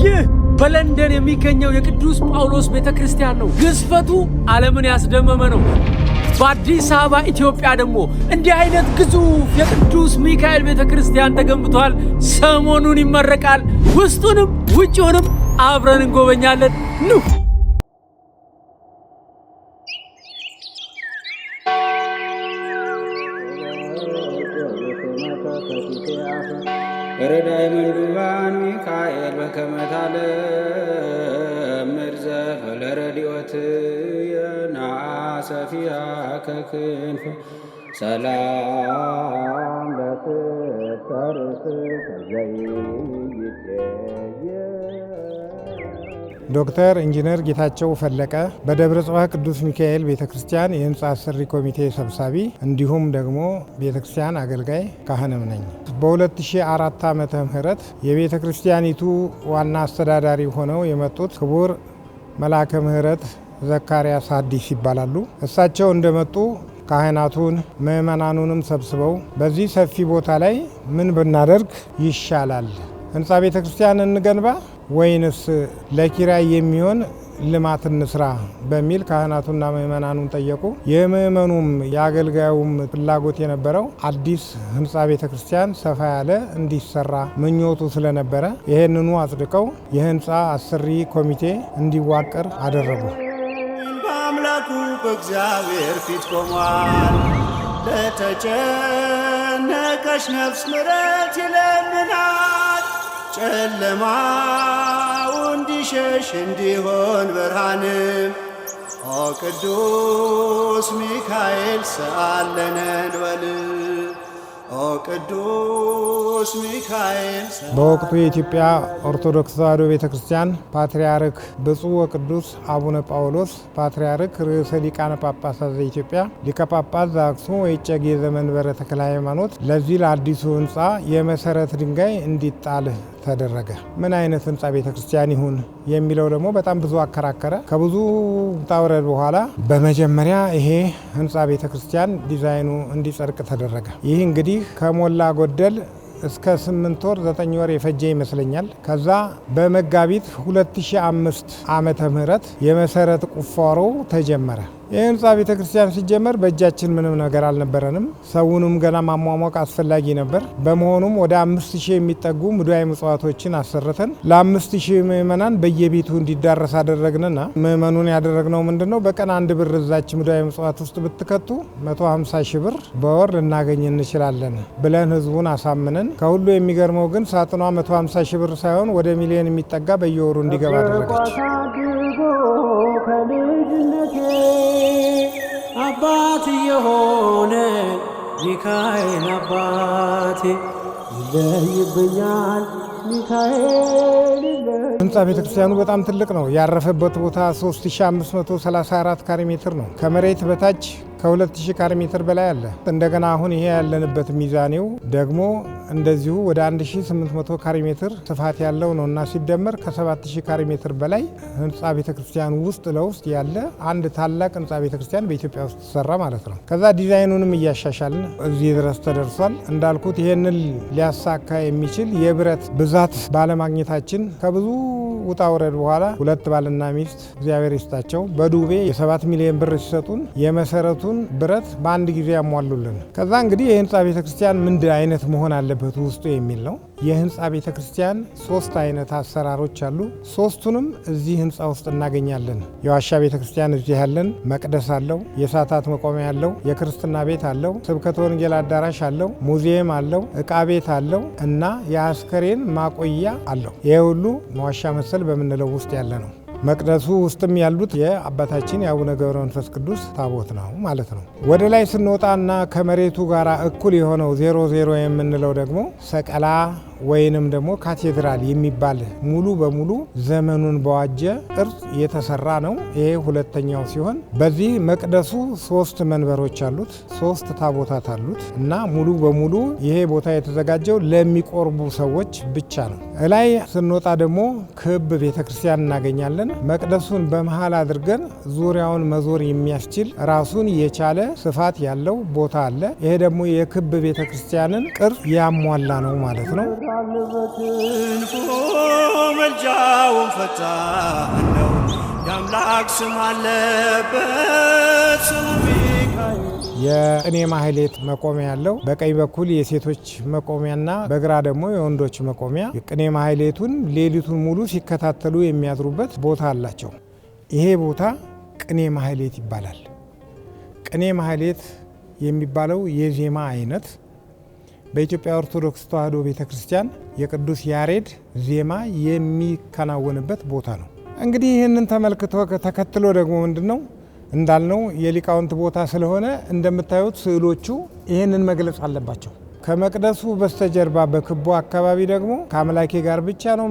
ይህ በለንደን የሚገኘው የቅዱስ ጳውሎስ ቤተክርስቲያን ነው። ግዝፈቱ ዓለምን ያስደመመ ነው። በአዲስ አበባ ኢትዮጵያ ደግሞ እንዲህ አይነት ግዙፍ የቅዱስ ሚካኤል ቤተክርስቲያን ተገንብቷል። ሰሞኑን ይመረቃል። ውስጡንም ውጪውንም አብረን እንጎበኛለን። ኑ ረዳይ መንዱባን ሚካኤል በከመታለ ምርዘ ፈለረዲዮት የናሰፊያ ከክንፍ ሰላም በትተርስ ዶክተር ኢንጂነር ጌታቸው ፈለቀ በደብረ ጽባህ ቅዱስ ሚካኤል ቤተክርስቲያን የህንፃ አሰሪ ኮሚቴ ሰብሳቢ እንዲሁም ደግሞ ቤተክርስቲያን አገልጋይ ካህንም ነኝ። በ2004 ዓመተ ምህረት የቤተክርስቲያኒቱ ዋና አስተዳዳሪ ሆነው የመጡት ክቡር መልአከ ምህረት ዘካርያስ ሐዲስ ይባላሉ። እሳቸው እንደመጡ ካህናቱን ምዕመናኑንም ሰብስበው በዚህ ሰፊ ቦታ ላይ ምን ብናደርግ ይሻላል? ህንፃ ቤተክርስቲያን እንገንባ ወይንስ ለኪራይ የሚሆን ልማት እንስራ በሚል ካህናቱና ምዕመናኑን ጠየቁ። የምዕመኑም የአገልጋዩም ፍላጎት የነበረው አዲስ ህንፃ ቤተክርስቲያን ሰፋ ያለ እንዲሰራ ምኞቱ ስለነበረ ይህንኑ አጽድቀው የህንፃ አሰሪ ኮሚቴ እንዲዋቀር አደረጉ። በአምላኩ በእግዚአብሔር ፊት ቆሟል። ለተጨነቀች ነፍስ ምሕረት ይለምናል። ጨለማው እንዲሸሽ እንዲሆን ብርሃንም ኦ ቅዱስ ሚካኤል ሰአለነ እንበል። ኦ ቅዱስ ሚካኤል በወቅቱ የኢትዮጵያ ኦርቶዶክስ ተዋሕዶ ቤተክርስቲያን ፓትርያርክ ብፁዕ ወቅዱስ አቡነ ጳውሎስ ፓትርያርክ ርዕሰ ሊቃነ ጳጳሳት ዘኢትዮጵያ ሊቀ ጳጳስ ዘአክሱም ወዕጨጌ ዘመንበረ ተክለ ሃይማኖት ለዚህ ለአዲሱ ህንፃ የመሰረት ድንጋይ እንዲጣል ተደረገ። ምን አይነት ህንፃ ቤተክርስቲያን ይሁን የሚለው ደግሞ በጣም ብዙ አከራከረ። ከብዙ ውጣ ውረድ በኋላ በመጀመሪያ ይሄ ህንፃ ቤተክርስቲያን ዲዛይኑ እንዲጸድቅ ተደረገ። ይህ እንግዲህ ከሞላ ጎደል እስከ 8 ወር 9 ወር የፈጀ ይመስለኛል። ከዛ በመጋቢት 2005 ዓመተ ምህረት የመሰረት ቁፋሮ ተጀመረ። የህንፃ ቤተክርስቲያን ሲጀመር በእጃችን ምንም ነገር አልነበረንም። ሰውንም ገና ማሟሟቅ አስፈላጊ ነበር። በመሆኑም ወደ 5000 የሚጠጉ ሙዳየ ምጽዋቶችን አሰርተን ለ5000 ምዕመናን በየቤቱ እንዲዳረስ አደረግንና ምዕመኑን ያደረግነው ምንድነው በቀን 1 ብር እዛች ሙዳየ ምጽዋት ውስጥ ብትከቱ 150 ሺህ ብር በወር ልናገኝ እንችላለን ብለን ህዝቡን አሳምነን፣ ከሁሉ የሚገርመው ግን ሳጥኗ 150 ሺህ ብር ሳይሆን ወደ ሚሊዮን የሚጠጋ በየወሩ እንዲገባ አደረገች። አባት የሆነ ሚካኤል አባቴ ይለይብኛል ሚካኤል። ህንፃ ቤተክርስቲያኑ በጣም ትልቅ ነው። ያረፈበት ቦታ 3534 ካሬ ሜትር ነው። ከመሬት በታች ከ2000 ካሬ ሜትር በላይ አለ። እንደገና አሁን ይሄ ያለንበት ሚዛኔው ደግሞ እንደዚሁ ወደ 1800 ካሬ ሜትር ስፋት ያለው ነው እና ሲደመር ከ7000 ካሬ ሜትር በላይ ህንፃ ቤተክርስቲያን ውስጥ ለውስጥ ያለ አንድ ታላቅ ህንፃ ቤተክርስቲያን በኢትዮጵያ ውስጥ ተሰራ ማለት ነው። ከዛ ዲዛይኑንም እያሻሻልን እዚህ ድረስ ተደርሷል። እንዳልኩት ይሄንን ሊያሳካ የሚችል የብረት ብዛት ባለማግኘታችን ከብዙ ውጣ ውረድ በኋላ ሁለት ባልና ሚስት እግዚአብሔር ይስጣቸው በዱቤ የ7 ሚሊዮን ብር ሲሰጡን የመሰረቱን ብረት በአንድ ጊዜ ያሟሉልን። ከዛ እንግዲህ የህንፃ ቤተክርስቲያን ምንድን አይነት መሆን አለበት ውስጡ የሚል ነው። የህንፃ ቤተክርስቲያን 3 አይነት አሰራሮች አሉ። ሶስቱንም እዚህ ህንፃ ውስጥ እናገኛለን። የዋሻ ቤተክርስቲያን እዚህ ያለን፣ መቅደስ አለው፣ የሰዓታት መቆሚያ አለው፣ የክርስትና ቤት አለው፣ ስብከተ ወንጌል አዳራሽ አለው፣ ሙዚየም አለው፣ እቃ ቤት አለው እና የአስከሬን ማቆያ አለው። ይሄ ሁሉ መዋሻ መሰል በምንለው ውስጥ ያለ ነው። መቅደሱ ውስጥም ያሉት የአባታችን የአቡነ ገብረ መንፈስ ቅዱስ ታቦት ነው ማለት ነው። ወደ ላይ ስንወጣና ከመሬቱ ጋር እኩል የሆነው 00 የምንለው ደግሞ ሰቀላ ወይንም ደግሞ ካቴድራል የሚባል ሙሉ በሙሉ ዘመኑን በዋጀ ቅርጽ የተሰራ ነው። ይሄ ሁለተኛው ሲሆን በዚህ መቅደሱ 3 መንበሮች አሉት፣ 3 ታቦታት አሉት እና ሙሉ በሙሉ ይሄ ቦታ የተዘጋጀው ለሚቆርቡ ሰዎች ብቻ ነው። እላይ ስንወጣ ደግሞ ክብ ቤተክርስቲያን እናገኛለን። መቅደሱን በመሃል አድርገን ዙሪያውን መዞር የሚያስችል ራሱን የቻለ ስፋት ያለው ቦታ አለ። ይሄ ደግሞ የክብ ቤተክርስቲያንን ቅርጽ ያሟላ ነው ማለት ነው። ይመጣል በክንፉ መልጃውን ፈጣን ነው። የአምላክ ስም አለበት ስሙ ሚካኤል። የቅኔ ማህሌት መቆሚያ ያለው በቀኝ በኩል የሴቶች መቆሚያና በግራ ደግሞ የወንዶች መቆሚያ። የቅኔ ማህሌቱን ሌሊቱን ሙሉ ሲከታተሉ የሚያድሩበት ቦታ አላቸው። ይሄ ቦታ ቅኔ ማህሌት ይባላል። ቅኔ ማህሌት የሚባለው የዜማ አይነት በኢትዮጵያ ኦርቶዶክስ ተዋሕዶ ቤተክርስቲያን የቅዱስ ያሬድ ዜማ የሚከናወንበት ቦታ ነው። እንግዲህ ይህንን ተከትሎ ደግሞ ምንድነው እንዳልነው የሊቃውንት ቦታ ስለሆነ እንደምታዩት ስዕሎቹ ይህንን መግለጽ አለባቸው። ከመቅደሱ በስተጀርባ በክቦ አካባቢ ደግሞ ከአምላኬ ጋር ብቻ ነው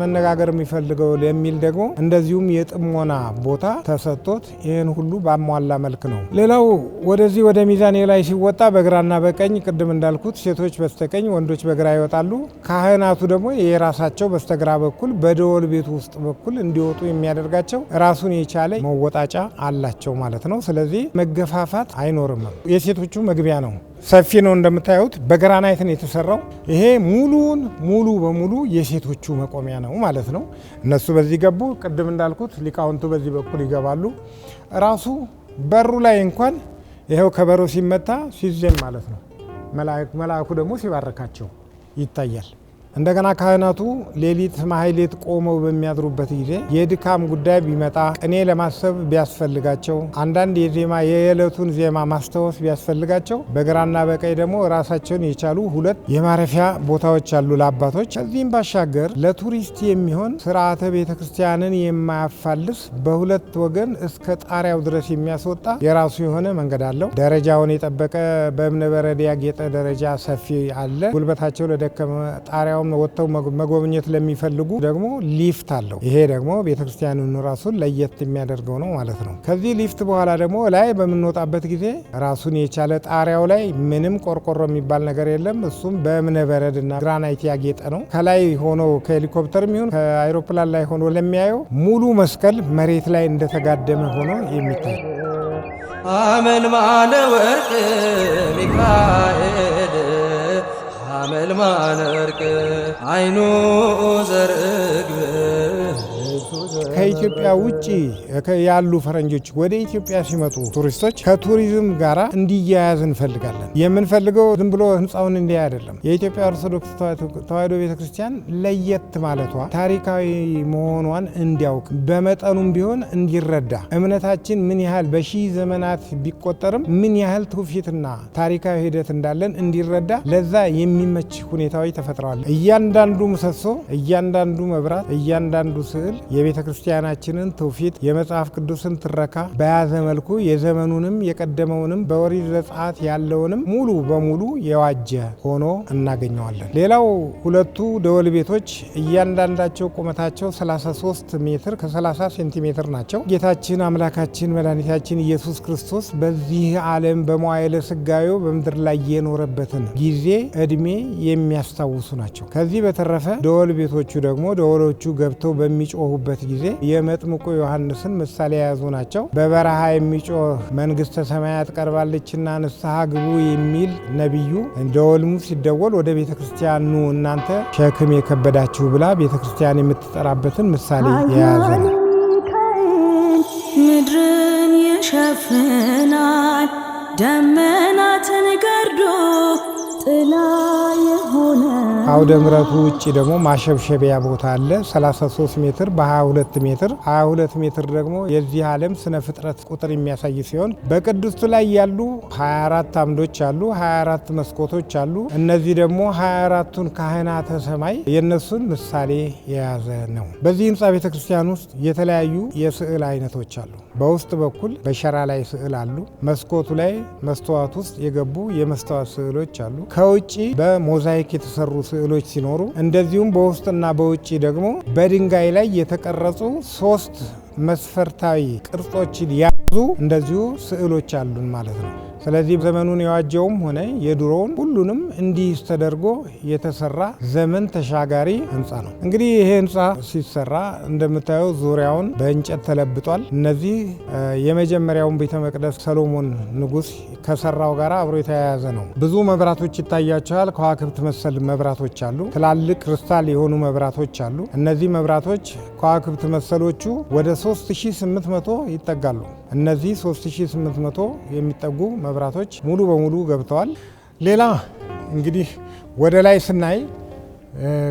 መነጋገር የሚፈልገው የሚል ደግሞ እንደዚሁም የጥሞና ቦታ ተሰጥቶት ይህን ሁሉ ባሟላ መልክ ነው። ሌላው ወደዚህ ወደ ሚዛኔ ላይ ሲወጣ በግራና በቀኝ ቅድም እንዳልኩት ሴቶች በስተቀኝ ወንዶች በግራ ይወጣሉ። ካህናቱ ደግሞ የራሳቸው በስተግራ በኩል በደወል ቤቱ ውስጥ በኩል እንዲወጡ የሚያደርጋቸው ራሱን የቻለ መወጣጫ አላቸው ማለት ነው። ስለዚህ መገፋፋት አይኖርም። የሴቶቹ መግቢያ ነው። ሰፊ ነው እንደምታዩት በግራናይት ነው የተሰራው። ይሄ ሙሉ በሙሉ የሴቶቹ መቆሚያ ነው ማለት ነው። እነሱ በዚህ ገቡ። ቅድም እንዳልኩት ሊቃውንቱ በዚህ በኩል ይገባሉ። ራሱ በሩ ላይ እንኳን ይሄው ከበሮ ሲመታ ሲዜም ማለት ነው። መልአኩ ደግሞ ሲባረካቸው ይታያል። እንደገና ካህናቱ ሌሊት ማህሌት ቆመው በሚያድሩበት ጊዜ የድካም ጉዳይ ቢመጣ ቅኔ ለማሰብ ቢያስፈልጋቸው አንዳንድ የዜማ የዕለቱን ዜማ ማስታወስ ቢያስፈልጋቸው በግራና በቀኝ ደግሞ ራሳቸውን የቻሉ ሁለት የማረፊያ ቦታዎች አሉ ለአባቶች። ከዚህም ባሻገር ለቱሪስት የሚሆን ስርዓተ ቤተ ክርስቲያንን የማያፋልስ በሁለት ወገን እስከ ጣሪያው ድረስ የሚያስወጣ የራሱ የሆነ መንገድ አለው። ደረጃውን የጠበቀ በእብነ በረድ ያጌጠ ደረጃ ሰፊ አለ። ጉልበታቸው ለደከመ ጣሪያው ወጥተው መጎብኘት ለሚፈልጉ ደግሞ ሊፍት አለው። ይሄ ደግሞ ቤተክርስቲያኑን ራሱን ለየት የሚያደርገው ነው ማለት ነው። ከዚህ ሊፍት በኋላ ደግሞ ላይ በምንወጣበት ጊዜ ራሱን የቻለ ጣሪያው ላይ ምንም ቆርቆሮ የሚባል ነገር የለም። እሱም በእብነ በረድና ግራናይት ያጌጠ ነው። ከላይ ሆኖ ከሄሊኮፕተር የሚሆን ከአይሮፕላን ላይ ሆኖ ለሚያየው ሙሉ መስቀል መሬት ላይ እንደተጋደመ ሆኖ የሚታይ አመልማለ ወርቅ ሚካኤል አመልማለ ወርቅ አይኑ ዘርግብ። ከኢትዮጵያ ውጭ ያሉ ፈረንጆች ወደ ኢትዮጵያ ሲመጡ ቱሪስቶች ከቱሪዝም ጋራ እንዲያያዝ እንፈልጋለን። የምንፈልገው ዝም ብሎ ህንፃውን እንዲያ አይደለም። የኢትዮጵያ ኦርቶዶክስ ተዋሕዶ ቤተክርስቲያን ለየት ማለቷ ታሪካዊ መሆኗን እንዲያውቅ በመጠኑም ቢሆን እንዲረዳ እምነታችን ምን ያህል በሺህ ዘመናት ቢቆጠርም ምን ያህል ትውፊትና ታሪካዊ ሂደት እንዳለን እንዲረዳ ለዛ የሚመች ሁኔታዎች ተፈጥረዋል። እያንዳንዱ ምሰሶ፣ እያንዳንዱ መብራት፣ እያንዳንዱ ስዕል የቤተክርስቲያናችንን ትውፊት የመጽሐፍ ቅዱስን ትረካ በያዘ መልኩ የዘመኑንም የቀደመውንም በኦሪት ዘጸአት ያለውንም ሙሉ በሙሉ የዋጀ ሆኖ እናገኘዋለን። ሌላው ሁለቱ ደወል ቤቶች እያንዳንዳቸው ቁመታቸው 33 ሜትር ከ30 ሴንቲሜትር ናቸው። ጌታችን አምላካችን መድኃኒታችን ኢየሱስ ክርስቶስ በዚህ ዓለም በመዋዕለ ሥጋዌው በምድር ላይ የኖረበትን ጊዜ እድሜ የሚያስታውሱ ናቸው። ከዚህ በተረፈ ደወል ቤቶቹ ደግሞ ደወሎቹ ገብተው በሚጮሁበት ጊዜ የመጥምቁ ዮሐንስን ምሳሌ የያዙ ናቸው። በበረሃ የሚጮህ መንግስተ ሰማያት ቀርባለችና ንስሐ ግቡ የሚል ነቢዩ ደወልሙ ሲደወል ወደ ቤተ ክርስቲያን ኑ እናንተ ሸክም የከበዳችሁ ብላ ቤተ ክርስቲያን የምትጠራበትን ምሳሌ የያዘ ነው። ምድርን የሸፍናል ደመናትን ገርዶ ጥላ የሆነ አውደ ምሕረቱ ውጭ ደግሞ ማሸብሸቢያ ቦታ አለ። 33 ሜትር በ22 ሜትር 22 ሜትር ደግሞ የዚህ ዓለም ስነ ፍጥረት ቁጥር የሚያሳይ ሲሆን በቅድስቱ ላይ ያሉ 24 አምዶች አሉ፣ 24 መስኮቶች አሉ። እነዚህ ደግሞ 24ቱን ካህናተ ሰማይ የነሱን ምሳሌ የያዘ ነው። በዚህ ህንፃ ቤተክርስቲያን ውስጥ የተለያዩ የስዕል አይነቶች አሉ። በውስጥ በኩል በሸራ ላይ ስዕል አሉ። መስኮቱ ላይ መስተዋት ውስጥ የገቡ የመስተዋት ስዕሎች አሉ። ከውጭ በሞዛይክ የተሰሩ ስዕሎች ሲኖሩ እንደዚሁም በውስጥና በውጭ ደግሞ በድንጋይ ላይ የተቀረጹ 3 መስፈርታዊ ቅርጾችን ብዙ እንደዚሁ ስዕሎች አሉን ማለት ነው። ስለዚህ ዘመኑን የዋጀውም ሆነ የድሮውን ሁሉንም እንዲህ ተደርጎ የተሰራ ዘመን ተሻጋሪ ህንፃ ነው። እንግዲህ ይሄ ህንፃ ሲሰራ እንደምታየው ዙሪያውን በእንጨት ተለብጧል። እነዚህ የመጀመሪያውን ቤተ መቅደስ ሰሎሞን ንጉስ ከሰራው ጋር አብሮ የተያያዘ ነው። ብዙ መብራቶች ይታያቸዋል። ከዋክብት መሰል መብራቶች አሉ። ትላልቅ ክሪስታል የሆኑ መብራቶች አሉ። እነዚህ መብራቶች ከዋክብት መሰሎቹ ወደ 3800 ይጠጋሉ። እነዚህ 3800 የሚጠጉ መብራቶች ሙሉ በሙሉ ገብተዋል። ሌላ እንግዲህ ወደ ላይ ስናይ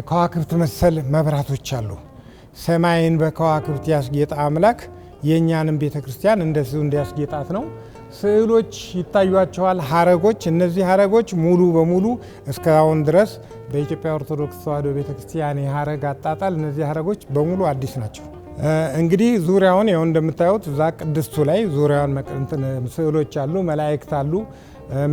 ከዋክብት መሰል መብራቶች አሉ። ሰማይን በከዋክብት ያስጌጠ አምላክ የእኛንም ቤተ ክርስቲያን እንደዚሁ እንዲያስጌጣት ነው። ስዕሎች ይታዩቸዋል። ሀረጎች፣ እነዚህ ሀረጎች ሙሉ በሙሉ እስካሁን ድረስ በኢትዮጵያ ኦርቶዶክስ ተዋሕዶ ቤተ ክርስቲያን የሀረግ አጣጣል እነዚህ ሀረጎች በሙሉ አዲስ ናቸው። እንግዲህ ዙሪያውን ያው እንደምታዩት እዛ ቅድስቱ ላይ ዙሪያውን ስዕሎች አሉ፣ መላእክት አሉ፣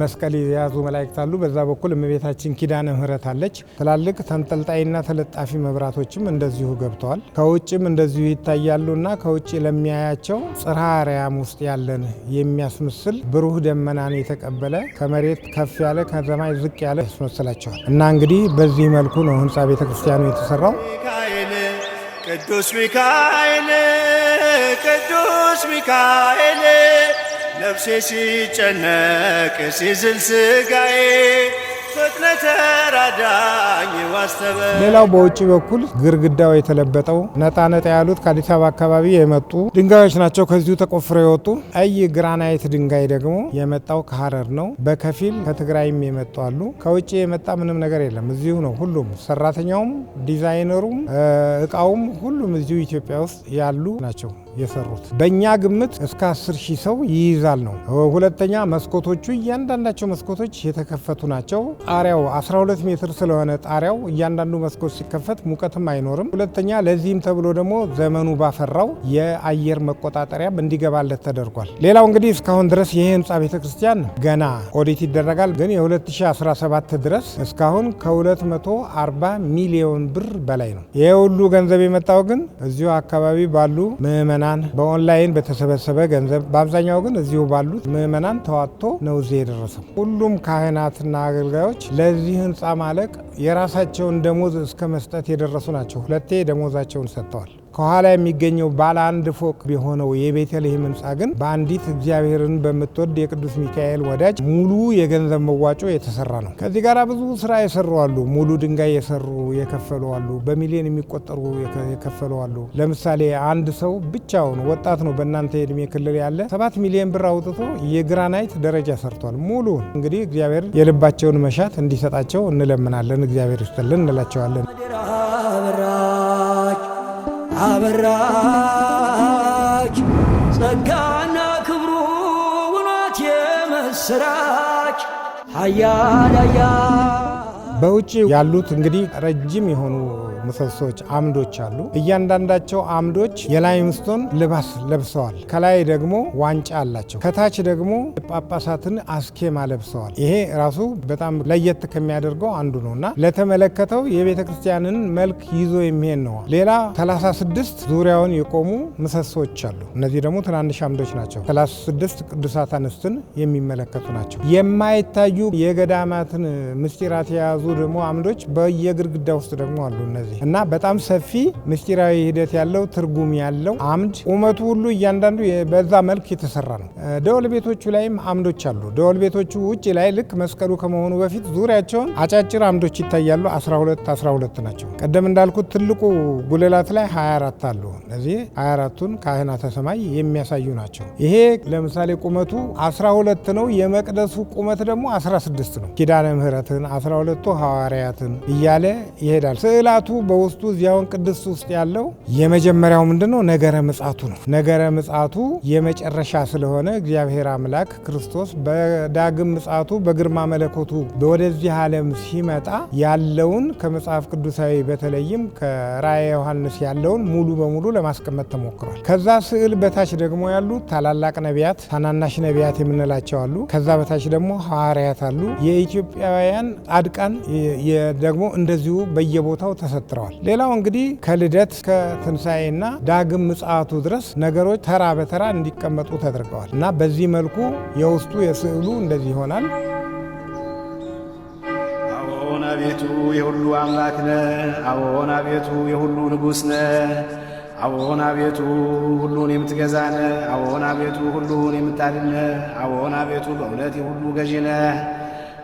መስቀል የያዙ መላእክት አሉ። በዛ በኩል እመቤታችን ኪዳነ ምሕረት አለች። ትላልቅ ተንጠልጣይና ተለጣፊ መብራቶችም እንደዚሁ ገብተዋል። ከውጭም እንደዚሁ ይታያሉና ከውጭ ለሚያያቸው ጽርሐ አርያም ውስጥ ያለን የሚያስመስል ብሩህ ደመናን የተቀበለ ከመሬት ከፍ ያለ ከሰማይ ዝቅ ያለ ያስመስላቸዋል። እና እንግዲህ በዚህ መልኩ ነው ህንፃ ቤተክርስቲያኑ የተሰራው። ቅዱስ ሚካኤል ቅዱስ ሚካኤል ነፍሴ ሲጨነቅ ሲዝል ስጋዬ ፈጥነ ተራዳኝ ዋስተበ። ሌላው በውጭ በኩል ግርግዳው የተለበጠው ነጣ ያሉት ከአዲስ አበባ አካባቢ የመጡ ድንጋዮች ናቸው። ከዚሁ ተቆፍረው የወጡ ቀይ ግራናይት ድንጋይ ደግሞ የመጣው ከሐረር ነው። በከፊል ከትግራይም የመጡ አሉ። ከውጭ የመጣ ምንም ነገር የለም። እዚሁ ነው ሁሉም፣ ሰራተኛውም፣ ዲዛይነሩም፣ እቃውም ሁሉም እዚሁ ኢትዮጵያ ውስጥ ያሉ ናቸው የሰሩት። በእኛ ግምት እስከ 10,000 ሰው ይይዛል ነው። ሁለተኛ መስኮቶቹ እያንዳንዳቸው መስኮቶች የተከፈቱ ናቸው። ጣሪያው 12 ሜትር ስለሆነ ጣሪያው እያንዳንዱ መስኮት ሲከፈት ሙቀትም አይኖርም። ሁለተኛ ለዚህም ተብሎ ደግሞ ዘመኑ ባፈራው የአየር መቆጣጠሪያም እንዲገባለት ተደርጓል። ሌላው እንግዲህ እስካሁን ድረስ ይህ ህንፃ ቤተክርስቲያን ገና ኦዲት ይደረጋል። ግን የ2017 ድረስ እስካሁን ከ240 ሚሊዮን ብር በላይ ነው። ይህ ሁሉ ገንዘብ የመጣው ግን እዚሁ አካባቢ ባሉ ምዕመናን በኦንላይን በተሰበሰበ ገንዘብ፣ በአብዛኛው ግን እዚሁ ባሉት ምዕመናን ተዋጥቶ ነው እዚህ የደረሰው። ሁሉም ካህናትና አገልጋዮች ለዚህ ህንፃ ማለቅ የራሳቸውን ደሞዝ እስከ መስጠት የደረሱ ናቸው። 2 ደሞዛቸውን ሰጥተዋል። ከኋላ የሚገኘው ባለ 1 ፎቅ የሆነው የቤተልሔም ህንፃ ግን በአንዲት እግዚአብሔርን በምትወድ የቅዱስ ሚካኤል ወዳጅ ሙሉ የገንዘብ መዋጮ የተሰራ ነው። ከዚህ ጋር ብዙ ስራ የሰሩ አሉ። ሙሉ ድንጋይ የሰሩ የከፈሉ አሉ። በሚሊዮን የሚቆጠሩ የከፈሉ አሉ። ለምሳሌ አንድ ሰው ብቻውን ወጣት ነው፣ በእናንተ የእድሜ ክልል ያለ 7 ሚሊዮን ብር አውጥቶ የግራናይት ደረጃ ሰርቷል። ሙሉ እንግዲህ እግዚአብሔር የልባቸውን መሻት እንዲሰጣቸው እንለምናለን። እግዚአብሔር ይስጥልን እንላቸዋለን። አበራች ጸጋና ክብሩ ውናት የመስራች ሀያል በውጭ ያሉት እንግዲህ ረጅም የሆኑ ምሰሶች አምዶች አሉ። እያንዳንዳቸው አምዶች የላይምስቶን ልባስ ለብሰዋል። ከላይ ደግሞ ዋንጫ አላቸው። ከታች ደግሞ ጳጳሳትን አስኬማ ለብሰዋል። ይሄ ራሱ በጣም ለየት ከሚያደርገው አንዱ ነው እና ለተመለከተው የቤተ ክርስቲያንን መልክ ይዞ የሚሄድ ነው። ሌላ 36 ዙሪያውን የቆሙ ምሰሶች አሉ። እነዚህ ደግሞ ትናንሽ አምዶች ናቸው። 36 ቅዱሳት አንስትን የሚመለከቱ ናቸው። የማይታዩ የገዳማትን ምስጢራት የያዙ ደግሞ አምዶች በየግድግዳ ውስጥ ደግሞ አሉ። እነዚህ እና በጣም ሰፊ ምስጢራዊ ሂደት ያለው ትርጉም ያለው አምድ ቁመቱ ሁሉ እያንዳንዱ በዛ መልክ የተሰራ ነው። ደወል ቤቶቹ ላይም አምዶች አሉ። ደወል ቤቶቹ ውጭ ላይ ልክ መስቀሉ ከመሆኑ በፊት ዙሪያቸውን አጫጭር አምዶች ይታያሉ። 12 ናቸው። ቀደም እንዳልኩት ትልቁ ጉልላት ላይ 24 አሉ። እነዚህ 24ቱን ካህናተ ሰማይ የሚያሳዩ ናቸው። ይሄ ለምሳሌ ቁመቱ 12 ነው። የመቅደሱ ቁመት ደግሞ 16 ነው። ኪዳነ ምሕረትን 12ቱ ሐዋርያትን እያለ ይሄዳል። ስዕላቱ በውስጡ እዚያውን ቅድስት ውስጥ ያለው የመጀመሪያው ምንድነው? ነገረ ምጽአቱ ነው። ነገረ ምጽአቱ የመጨረሻ ስለሆነ እግዚአብሔር አምላክ ክርስቶስ በዳግም ምጽአቱ በግርማ መለኮቱ ወደዚህ ዓለም ሲመጣ ያለውን ከመጽሐፍ ቅዱሳዊ በተለይም ከራእየ ዮሐንስ ያለውን ሙሉ በሙሉ ለማስቀመጥ ተሞክሯል። ከዛ ስዕል በታች ደግሞ ያሉ ታላላቅ ነቢያት፣ ታናናሽ ነቢያት የምንላቸው አሉ። ከዛ በታች ደግሞ ሐዋርያት አሉ። የኢትዮጵያውያን ጻድቃን ደግሞ እንደዚሁ በየቦታው ተሰጥረዋል። ሌላው እንግዲህ ከልደት ከትንሣኤና ዳግም ምጽአቱ ድረስ ነገሮች ተራ በተራ እንዲቀመጡ ተደርገዋል እና በዚህ መልኩ የውስጡ የስዕሉ እንደዚህ ይሆናል። አዎን አቤቱ የሁሉ አምላክ ነህ። አዎን አቤቱ የሁሉ ንጉሥ ነህ። አዎን አቤቱ ሁሉን የምትገዛ ነህ። አዎን አቤቱ ሁሉን የምታድን ነህ። አዎን አቤቱ በእውነት የሁሉ ገዢ ነህ።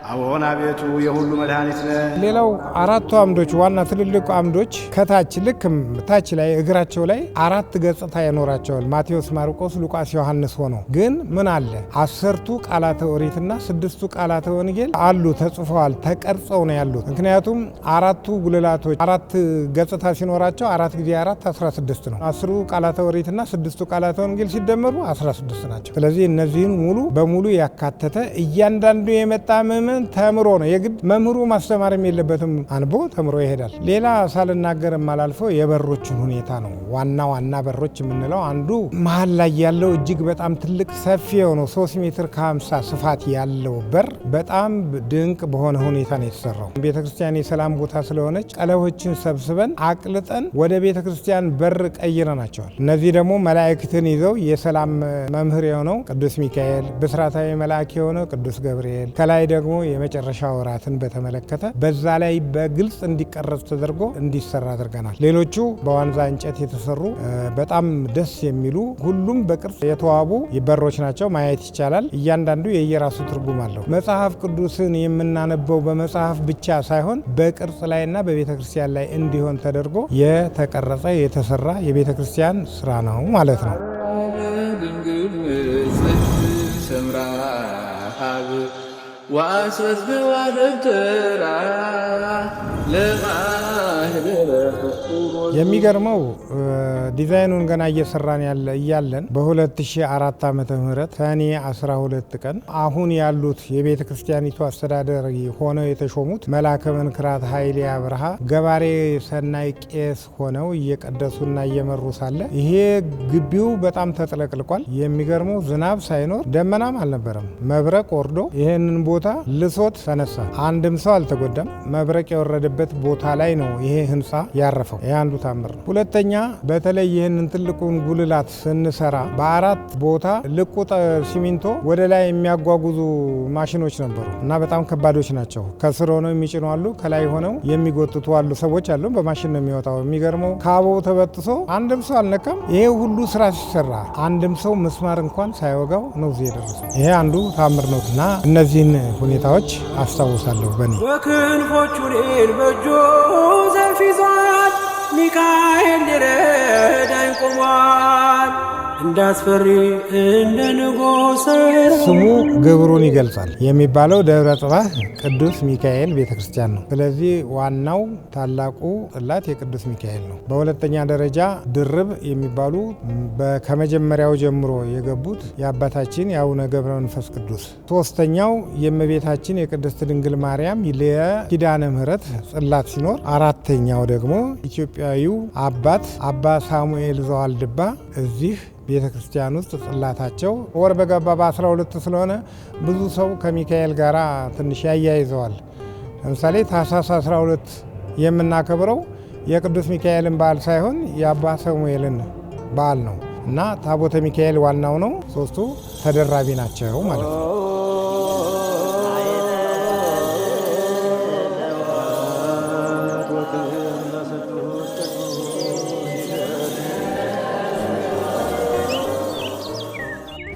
አዎን አቤቱ የሁሉ መድኃኒት ነህ። ሌላው አራቱ አምዶች ዋና ትልልቁ አምዶች ከታች ልክ ታች ላይ እግራቸው ላይ 4 ገጽታ ይኖራቸዋል። ማቴዎስ፣ ማርቆስ፣ ሉቃስ፣ ዮሐንስ ሆነው ግን ምን አለ 10ቱ ቃላተ ኦሪትና 6ቱ ቃላተ ወንጌል አሉ ተጽፈዋል፣ ተቀርጸው ነው ያሉት። ምክንያቱም አራቱ ጉልላቶች 4 ገጽታ ሲኖራቸው 4 ጊዜ 4 16 ነው። 10ቱ ቃላተ ኦሪትና 6ቱ ቃላተ ወንጌል ሲደመሩ 16 ናቸው። ስለዚህ እነዚህን ሙሉ በሙሉ ያካተተ እያንዳንዱ የመጣ ምዕመን ተምሮ ነው። የግድ መምህሩ ማስተማርም የለበትም፣ አንቦ ተምሮ ይሄዳል። ሌላ ሳልናገር የማላልፈው የበሮችን ሁኔታ ነው። ዋና በሮች የምንለው አንዱ መሀል ላይ ያለው እጅግ በጣም ትልቅ ሰፊ የሆነው 3 ሜትር ከ50 ስፋት ያለው በር በጣም ድንቅ በሆነ ሁኔታ ነው የተሰራው። ቤተክርስቲያን የሰላም ቦታ ስለሆነች ቀለቦችን ሰብስበን አቅልጠን ወደ ቤተክርስቲያን በር ቀይረናቸዋል። እነዚህ ደግሞ መላእክትን ይዘው የሰላም መምህር የሆነው ቅዱስ ሚካኤል፣ ብስራታዊ መልአክ የሆነው ቅዱስ ገብርኤል፣ ከላይ ደግሞ የመጨረሻ ወራትን በተመለከተ በዛ ላይ በግልጽ እንዲቀረጽ ተደርጎ እንዲሰራ አድርገናል። ሌሎቹ በዋንዛ እንጨት የተሰሩ በጣም ደስ የሚሉ ሁሉም በቅርጽ የተዋቡ በሮች ናቸው። ማየት ይቻላል። እያንዳንዱ የየራሱ ትርጉም አለው። መጽሐፍ ቅዱስን የምናነበው በመጽሐፍ ብቻ ሳይሆን በቅርጽ ላይና በቤተ ክርስቲያን ላይ እንዲሆን ተደርጎ የተቀረጸ የተሰራ የቤተ ክርስቲያን ስራ ነው ማለት ነው። የሚገርመው ዲዛይኑን ገና እየሰራን እያለን በ2004 ዓመተ ምህረት ሰኔ 12 ቀን አሁን ያሉት የቤተ ክርስቲያኒቱ አስተዳደር ሆነው የተሾሙት መልአከ መንክራት ኃይሌ አብርሃ ገባሬ ሰናይ ቄስ ሆነው እየቀደሱና እየመሩ ሳለ ይሄ ግቢው በጣም ተጥለቅልቋል። የሚገርመው ዝናብ ሳይኖር ደመናም አልነበረም። መብረቅ ወርዶ ይሄንን ቦታ ልሶት ተነሳ። አንድም ሰው አልተጎዳም። መብረቅ የወረደበት ቦታ ላይ ነው ይሄ ህንፃ ያረፈው። ይሄ አንዱ ታምር ነው። ሁለተኛ በተለይ ይህንን ትልቁን ጉልላት ስንሰራ በ4 ቦታ ልቁጥ ሲሚንቶ ወደ ላይ የሚያጓጉዙ ማሽኖች ነበሩ እና በጣም ከባዶች ናቸው። ከስር ሆነው የሚጭኑ አሉ፣ ከላይ ሆነው የሚጎትቱ አሉ። ሰዎች አሉ። በማሽን ነው የሚወጣው። የሚገርመው ካቦው ተበጥሶ አንድም ሰው አልነካም። ይሄ ሁሉ ስራ ሲሰራ አንድም ሰው ምስማር እንኳን ሳይወጋው ነው እዚህ የደረሰው። ይሄ አንዱ ታምር ነው እና እነዚህን ሁኔታዎች አስታውሳለሁ። በኔ በክንፎቹ እኔን በእጁ ዘርፍ ይዟል፣ ሚካኤል ሊረዳኝ ቆሟል። እንዳስፈሪ እንደ ንጉሥ ስሙ ግብሩን ይገልጻል የሚባለው ደብረ ጽባህ ቅዱስ ሚካኤል ቤተክርስቲያን ነው። ስለዚህ ዋናው ታላቁ ጽላት የቅዱስ ሚካኤል ነው። በሁለተኛ ደረጃ ድርብ የሚባሉ ከመጀመሪያው ጀምሮ የገቡት የአባታችን የአቡነ ገብረ መንፈስ ቅዱስ፣ ሶስተኛው የእመቤታችን የቅድስት ድንግል ማርያም የኪዳነ ምሕረት ጽላት ሲኖር፣ አራተኛው ደግሞ ኢትዮጵያዊው አባት አባ ሳሙኤል ዘዋልድባ እዚህ ቤተ ክርስቲያን ውስጥ ጽላታቸው ወር በገባ በ12 ስለሆነ ብዙ ሰው ከሚካኤል ጋር ትንሽ ያያይዘዋል። ለምሳሌ ታኅሳስ 12 የምናከብረው የቅዱስ ሚካኤልን በዓል ሳይሆን የአባ ሳሙኤልን በዓል ነው እና ታቦተ ሚካኤል ዋናው ነው። ሶስቱ ተደራቢ ናቸው ማለት ነው።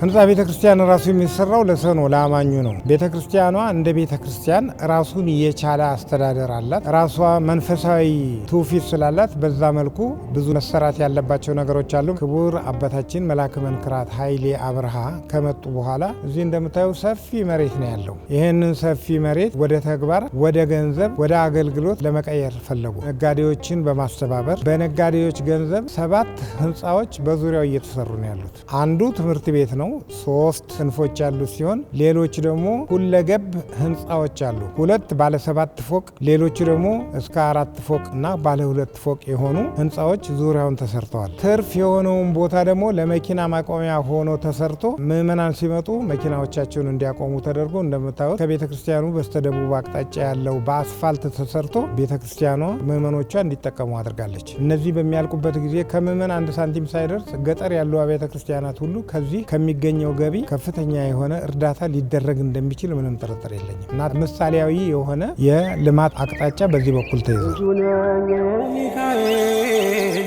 ህንፃ ቤተ ክርስቲያን ራሱ የሚሰራው ለሰው ነው፣ ለአማኙ ነው። ቤተ ክርስቲያኗ እንደ ቤተ ክርስቲያን ራሱን የቻለ አስተዳደር አላት። ራሷ መንፈሳዊ ትውፊት ስላላት በዛ መልኩ ብዙ መሰራት ያለባቸው ነገሮች አሉ። ክቡር አባታችን መልአከ መንክራት ኃይሌ አብርሃ ከመጡ በኋላ እዚህ እንደምታየው ሰፊ መሬት ነው ያለው። ይህንን ሰፊ መሬት ወደ ተግባር፣ ወደ ገንዘብ፣ ወደ አገልግሎት ለመቀየር ፈለጉ። ነጋዴዎችን በማስተባበር በነጋዴዎች ገንዘብ 7 ህንፃዎች በዙሪያው እየተሰሩ ነው ያሉት። አንዱ ትምህርት ቤት ነው። ነው። 3 ክንፎች ያሉት ሲሆን ሌሎች ደግሞ ሁለገብ ህንፃዎች አሉ። 2 ባለ 7 ፎቅ፣ ሌሎቹ ደግሞ እስከ 4 ፎቅ እና ባለ 2 ፎቅ የሆኑ ህንፃዎች ዙሪያውን ተሰርተዋል። ትርፍ የሆነውን ቦታ ደግሞ ለመኪና ማቆሚያ ሆኖ ተሰርቶ ምዕመናን ሲመጡ መኪናዎቻቸውን እንዲያቆሙ ተደርጎ እንደምታዩት ከቤተ ክርስቲያኑ በስተደቡብ አቅጣጫ ያለው በአስፋልት ተሰርቶ ቤተ ክርስቲያኗ ምዕመኖቿ እንዲጠቀሙ አድርጋለች። እነዚህ በሚያልቁበት ጊዜ ከምዕመን 1 ሳንቲም ሳይደርስ ገጠር ያሉ አብያተ ክርስቲያናት ሁሉ ከዚህ ከሚገኘው ገቢ ከፍተኛ የሆነ እርዳታ ሊደረግ እንደሚችል ምንም ጥርጥር የለኝም እና ምሳሌያዊ የሆነ የልማት አቅጣጫ በዚህ በኩል ተይዟል።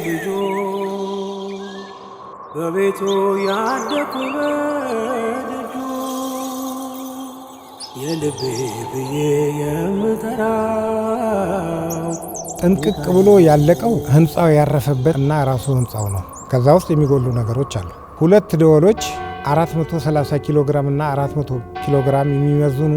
ልጁ በቤቱ ያደኩ በልጁ የልቤ ብዬ የምጠራው ጥንቅቅ ብሎ ያለቀው ህንፃው ያረፈበት እና ራሱ ህንፃው ነው። ከዛ ውስጥ የሚጎሉ ነገሮች አሉ። 2 ደወሎች 430 ኪሎ ግራም እና 400 ኪሎ ግራም የሚመዝኑ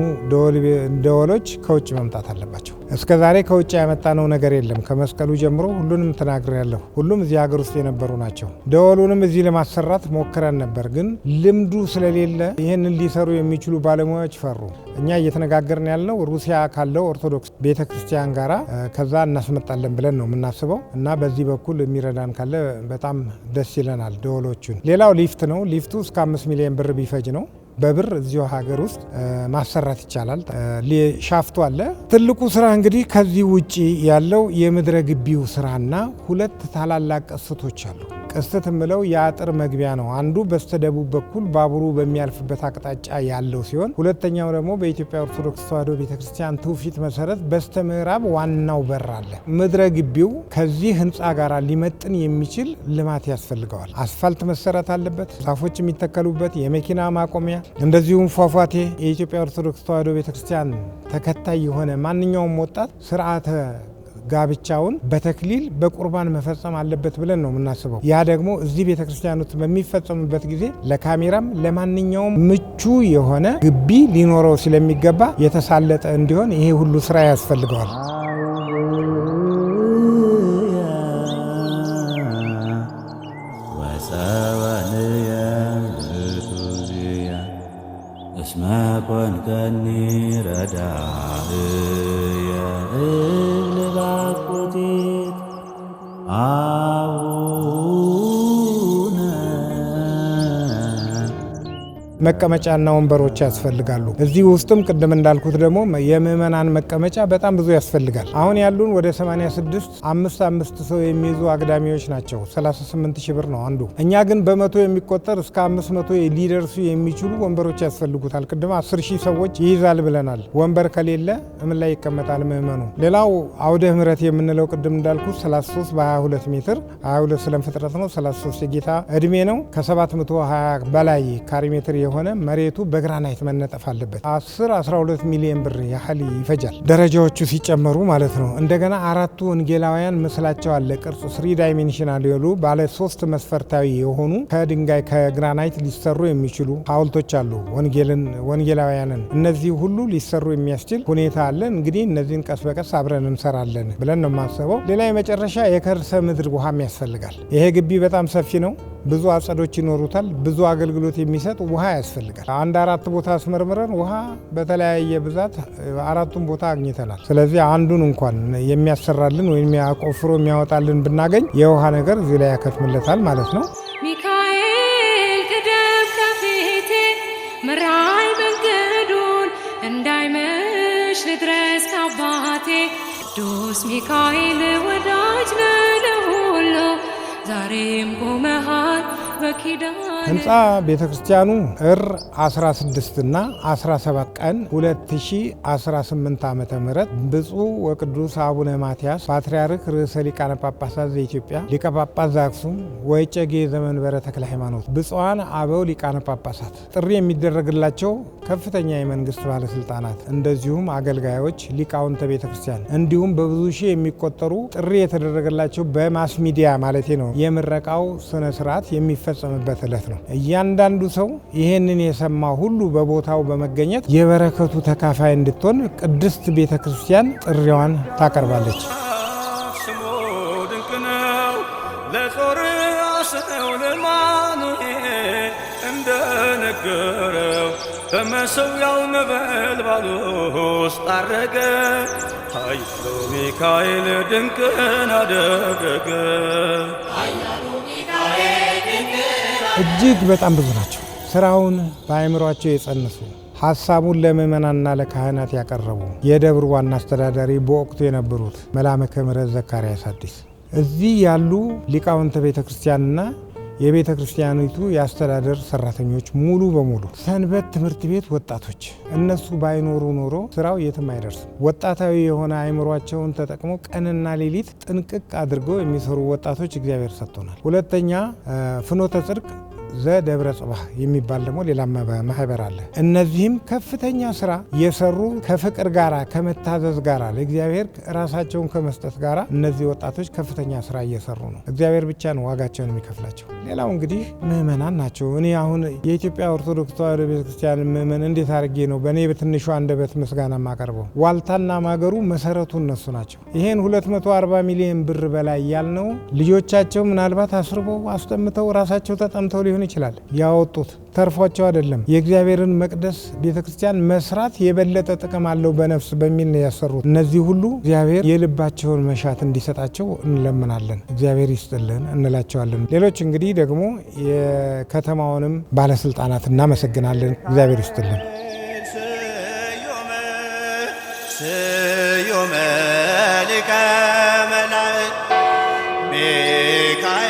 ደወሎች ከውጭ መምጣት አለባቸው። እስከ ዛሬ ከውጭ ያመጣነው ነገር የለም። ከመስቀሉ ጀምሮ ሁሉንም ተናግሬያለሁ። ሁሉም እዚህ ሀገር ውስጥ የነበሩ ናቸው። ደወሉንም እዚህ ለማሰራት ሞክረን ነበር፣ ግን ልምዱ ስለሌለ ይህንን ሊሰሩ የሚችሉ ባለሙያዎች ፈሩ። እኛ እየተነጋገርን ያልነው ሩሲያ ካለው ኦርቶዶክስ ቤተክርስቲያን ጋራ ከዛ እናስመጣለን ብለን ነው የምናስበው እና በዚህ በኩል የሚረዳን ካለ በጣም ደስ ይለናል። ደወሎቹን ሌላው ሊፍት ነው። ሊፍቱ እስከ 5 ሚሊዮን ብር ቢፈጅ ነው። በብር እዚሁ ሀገር ውስጥ ማሰራት ይቻላል። ሻፍቱ አለ። ትልቁ ስራ እንግዲህ ከዚህ ውጪ ያለው የምድረ ግቢው ስራና 2 ታላላቅ ቅስቶች አሉ። ቅስት የምለው የአጥር መግቢያ ነው። አንዱ በስተደቡብ በኩል ባቡሩ በሚያልፍበት አቅጣጫ ያለው ሲሆን ሁለተኛው ደግሞ በኢትዮጵያ ኦርቶዶክስ ተዋሕዶ ቤተክርስቲያን ትውፊት መሰረት በስተ ምዕራብ ዋናው በር አለ። ምድረ ግቢው ከዚህ ህንፃ ጋር ሊመጥን የሚችል ልማት ያስፈልገዋል። አስፋልት መሰራት አለበት፣ ዛፎች የሚተከሉበት፣ የመኪና ማቆሚያ፣ እንደዚሁም ፏፏቴ። የኢትዮጵያ ኦርቶዶክስ ተዋሕዶ ቤተክርስቲያን ተከታይ የሆነ ማንኛውም ወጣት ስርዓተ ጋብቻውን በተክሊል በቁርባን መፈጸም አለበት ብለን ነው የምናስበው። ያ ደግሞ እዚህ ቤተክርስቲያን ውስጥ በሚፈጸምበት ጊዜ ለካሜራም ለማንኛውም ምቹ የሆነ ግቢ ሊኖረው ስለሚገባ የተሳለጠ እንዲሆን ይሄ ሁሉ ስራ ያስፈልገዋል። እስመ ኮንከኒ ረዳእየ ባኩቲት አቡነ መቀመጫና ወንበሮች ያስፈልጋሉ። እዚህ ውስጥም ቅድም እንዳልኩት ደግሞ የምዕመናን መቀመጫ በጣም ብዙ ያስፈልጋል። አሁን ያሉን ወደ 86 5 ሰው የሚይዙ አግዳሚዎች ናቸው። 38 ሺህ ብር ነው አንዱ። እኛ ግን በመቶ የሚቆጠር እስከ 500 ሊደርሱ የሚችሉ ወንበሮች ያስፈልጉታል። ቅድም 10 ሺህ ሰዎች ይይዛል ብለናል። ወንበር ከሌለ ምን ላይ ይቀመጣል ምዕመኑ? ሌላው አውደ ምሕረት የምንለው ቅድም እንዳልኩት 33 በ22 ሜትር 22 ስለምፍጥረት ነው። 33 የጌታ እድሜ ነው። ከ720 በላይ ካሬ ሜትር የሆነ መሬቱ በግራናይት መነጠፍ አለበት። 10-12 ሚሊዮን ብር ያህል ይፈጃል፣ ደረጃዎቹ ሲጨመሩ ማለት ነው። እንደገና 4ቱ ወንጌላውያን ምስላቸው አለ። ቅርጹ 3 ዳይሜንሽናል የሉ ባለ 3 መስፈርታዊ የሆኑ ከድንጋይ ከግራናይት ሊሰሩ የሚችሉ ሐውልቶች አሉ ወንጌላውያንን። እነዚህ ሁሉ ሊሰሩ የሚያስችል ሁኔታ አለ። እንግዲህ እነዚህን ቀስ በቀስ አብረን እንሰራለን ብለን ነው የማስበው። ሌላ የመጨረሻ የከርሰ ምድር ውሃም ያስፈልጋል። ይሄ ግቢ በጣም ሰፊ ነው። ብዙ አጸዶች ይኖሩታል። ብዙ አገልግሎት የሚሰጥ ውሃ ያስፈልጋል። 4 ቦታ አስመርምረን ውሃ በተለያየ ብዛት 4ቱን ቦታ አግኝተናል። ስለዚህ አንዱን እንኳን የሚያሰራልን ወይም ያቆፍሮ የሚያወጣልን ብናገኝ የውሃ ነገር እዚህ ላይ ያከትምለታል ማለት ነው። ሚካኤል ቅደም ከፊቴ ምራይ መንገዱን እንዳይመሽ ልድረስ ከአባቴ ቅዱስ ሚካኤል ወዳጅ ነህ ለሁሉ ዛሬም ቆመሃል በኪዳን። ህንፃ ቤተክርስቲያኑ ጥር 16 እና 17 ቀን 2018 ዓመተ ምህረት ብፁዕ ወቅዱስ አቡነ ማትያስ ፓትርያርክ ርዕሰ ሊቃነ ጳጳሳት ዘኢትዮጵያ ሊቀ ጳጳስ ዘአክሱም ወእጨጌ ዘመንበረ ተክለ ሃይማኖት ብፁዓን አበው ሊቃነ ጳጳሳት ጥሪ የሚደረግላቸው ከፍተኛ የመንግስት ባለስልጣናት እንደዚሁም አገልጋዮች ሊቃውንተ ቤተክርስቲያን እንዲሁም በብዙ ሺህ የሚቆጠሩ ጥሪ የተደረገላቸው በማስ ሚዲያ ማለቴ ነው የምረቃው ስነ ስርዓት የሚፈጸምበት ዕለት ነው። እያንዳንዱ ሰው ይህንን የሰማ ሁሉ በቦታው በመገኘት የበረከቱ ተካፋይ እንድትሆን ቅድስት ቤተ ክርስቲያን ጥሪዋን ታቀርባለች። ስሙ ድንቅ ነው ለጾር አስነው ለማኑኤል እንደነገረው በመሠዊያው ነበልባል ውስጥ አረገ። ኃያሉ ሚካኤል ድንቅን አደረገ። እጅግ በጣም ብዙ ናቸው። ስራውን በአእምሯቸው የጸነሱ ሐሳቡን ለምእመናንና ለካህናት ያቀረቡ የደብሩ ዋና አስተዳዳሪ በወቅቱ የነበሩት መላከ ምሕረት ዘካርያስ አዲስ፣ እዚህ ያሉ ሊቃውንተ ቤተ ክርስቲያንና የቤተ ክርስቲያኒቱ የአስተዳደር ሰራተኞች ሙሉ በሙሉ፣ ሰንበት ትምህርት ቤት ወጣቶች፣ እነሱ ባይኖሩ ኖሮ ስራው የትም አይደርስም። ወጣታዊ የሆነ አእምሯቸውን ተጠቅመው ቀንና ሌሊት ጥንቅቅ አድርገው የሚሰሩ ወጣቶች እግዚአብሔር ሰጥቶናል። ሁለተኛ ፍኖተ ጽድቅ ዘደብረ ጽባህ የሚባል ደግሞ ሌላ ማህበር አለ። እነዚህም ከፍተኛ ስራ የሰሩ ከፍቅር ጋራ ከመታዘዝ ጋራ ለእግዚአብሔር ራሳቸውን ከመስጠት ጋራ እነዚህ ወጣቶች ከፍተኛ ስራ እየሰሩ ነው። እግዚአብሔር ብቻ ነው ዋጋቸውን የሚከፍላቸው። ሌላው እንግዲህ ምእመናን ናቸው። እኔ አሁን የኢትዮጵያ ኦርቶዶክስ ተዋሕዶ ቤተክርስቲያን ምእመን እንዴት አድርጌ ነው በእኔ በትንሹ አንደበት ምስጋና የማቀርበው? ዋልታና ማገሩ መሰረቱ እነሱ ናቸው። ይሄን 240 ሚሊዮን ብር በላይ ያልነው ልጆቻቸው ምናልባት አስርበው አስጠምተው ራሳቸው ተጠምተው ሊሆን ይችላል ያወጡት፣ ተርፏቸው አይደለም። የእግዚአብሔርን መቅደስ ቤተክርስቲያን መስራት የበለጠ ጥቅም አለው በነፍስ በሚል ነው ያሰሩት። እነዚህ ሁሉ እግዚአብሔር የልባቸውን መሻት እንዲሰጣቸው እንለምናለን። እግዚአብሔር ይስጥልን እንላቸዋለን። ሌሎች እንግዲህ ደግሞ የከተማውንም ባለስልጣናት እናመሰግናለን። እግዚአብሔር ይስጥልን። ስዩመ ሊቀ መላእክት ሚካኤል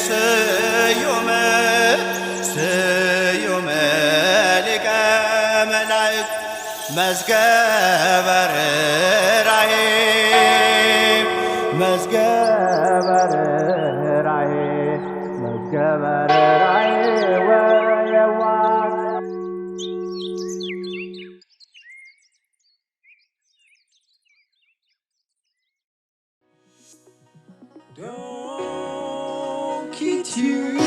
ስዩመ ሊቀ መላእክት መዝገበ ርኅራኄ መዝገበ ርኅራኄ መዝገበ ርኅራኄ ወየዋህ Don't keep you